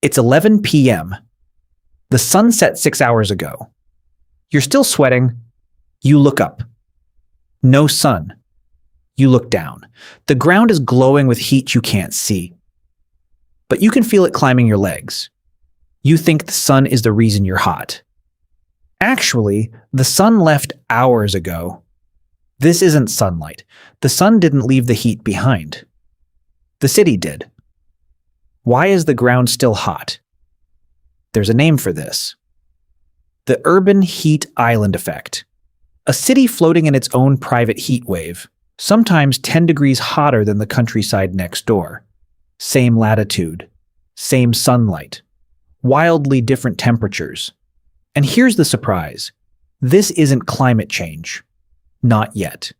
It's 11 p.m. The sun set 6 hours ago. You're still sweating. You look up. No sun. You look down. The ground is glowing with heat you can't see. But you can feel it climbing your legs. You think the sun is the reason you're hot. Actually, the sun left hours ago. This isn't sunlight. The sun didn't leave the heat behind. The city did. Why is the ground still hot? There's a name for this. The urban heat island effect. A city floating in its own private heat wave, sometimes 10 degrees hotter than the countryside next door. Same latitude, same sunlight, wildly different temperatures. And here's the surprise. This isn't climate change. Not yet.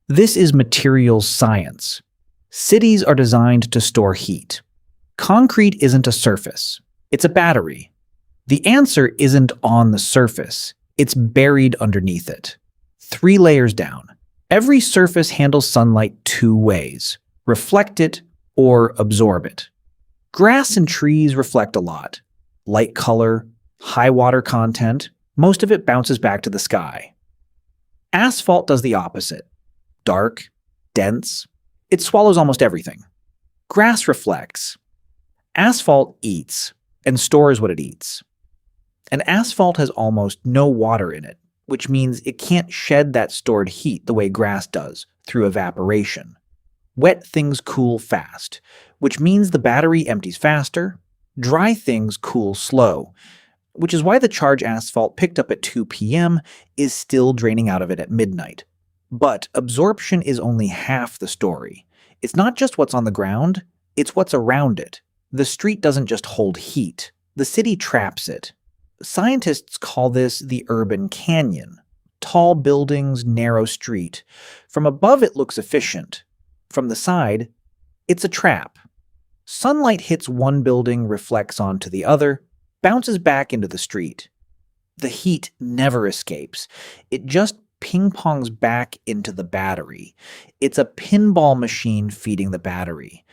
This is materials science. Cities are designed to store heat. Concrete isn't a surface. It's a battery. The answer isn't on the surface. It's buried underneath it. 3 layers down. Every surface handles sunlight 2 ways. Reflect it or absorb it. Grass and trees reflect a lot. Light color, high water content, most of it bounces back to the sky. Asphalt does the opposite. Dark, dense, it swallows almost everything. Grass reflects. Asphalt eats and stores what it eats. And asphalt has almost no water in it, which means it can't shed that stored heat the way grass does, through evaporation. Wet things cool fast, which means the battery empties faster. Dry things cool slow, which is why the charge asphalt picked up at 2 p.m. is still draining out of it at midnight. But absorption is only half the story. It's not just what's on the ground, it's what's around it. The street doesn't just hold heat, the city traps it. Scientists call this the urban canyon. Tall buildings, narrow street. From above it looks efficient. From the side, it's a trap. Sunlight hits one building, reflects onto the other, bounces back into the street. The heat never escapes. It just ping-pongs back into the battery. It's a pinball machine feeding the battery.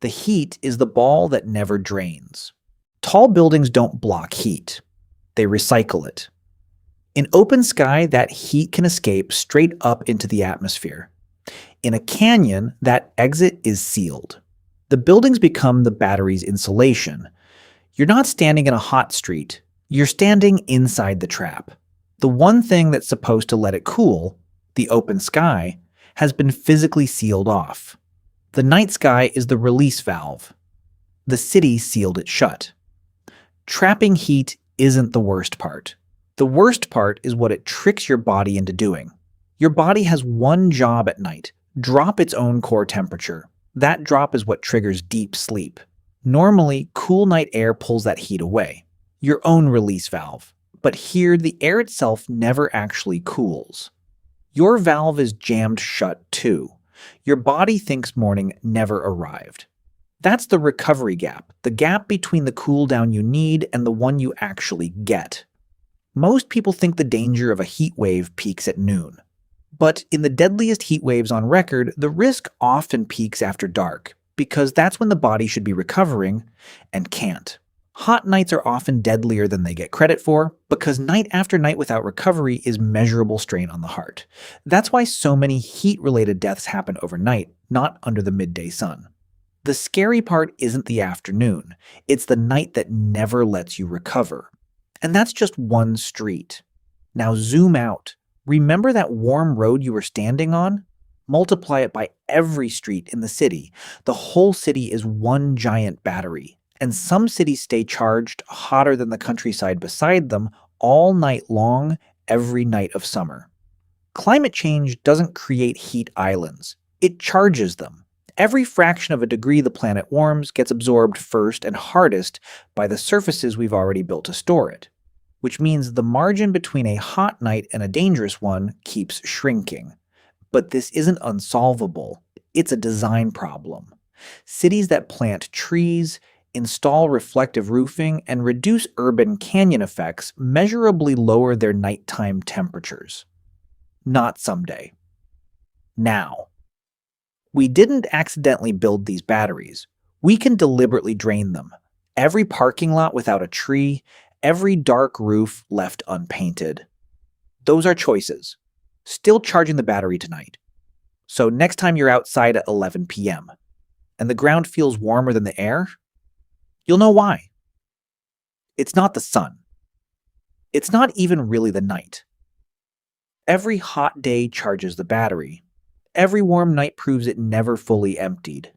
The heat is the ball that never drains. Tall buildings don't block heat. They recycle it. In open sky, that heat can escape straight up into the atmosphere. In a canyon, that exit is sealed. The buildings become the battery's insulation. You're not standing in a hot street. You're standing inside the trap. The one thing that's supposed to let it cool, the open sky, has been physically sealed off. The night sky is the release valve. The city sealed it shut. Trapping heat isn't the worst part. The worst part is what it tricks your body into doing. Your body has one job at night: drop its own core temperature. That drop is what triggers deep sleep. Normally, cool night air pulls that heat away. Your own release valve. But here, the air itself never actually cools. Your valve is jammed shut too. Your body thinks morning never arrived. That's the recovery gap, the gap between the cool down you need and the one you actually get. Most people think the danger of a heat wave peaks at noon. But in the deadliest heat waves on record, the risk often peaks after dark, because that's when the body should be recovering and can't. Hot nights are often deadlier than they get credit for, because night after night without recovery is measurable strain on the heart. That's why so many heat-related deaths happen overnight, not under the midday sun. The scary part isn't the afternoon, it's the night that never lets you recover. And that's just one street. Now zoom out. Remember that warm road you were standing on? Multiply it by every street in the city. The whole city is one giant battery. And some cities stay charged hotter than the countryside beside them all night long, every night of summer. Climate change doesn't create heat islands. It charges them. Every fraction of a degree the planet warms gets absorbed first and hardest by the surfaces we've already built to store it, which means the margin between a hot night and a dangerous one keeps shrinking. But this isn't unsolvable. It's a design problem. Cities that plant trees, install reflective roofing, and reduce urban canyon effects measurably lower their nighttime temperatures. Not someday. Now. We didn't accidentally build these batteries. We can deliberately drain them. Every parking lot without a tree, every dark roof left unpainted. Those are choices. Still charging the battery tonight. So next time you're outside at 11 p.m. and the ground feels warmer than the air, you'll know why. It's not the sun. It's not even really the night. Every hot day charges the battery. Every warm night proves it never fully emptied.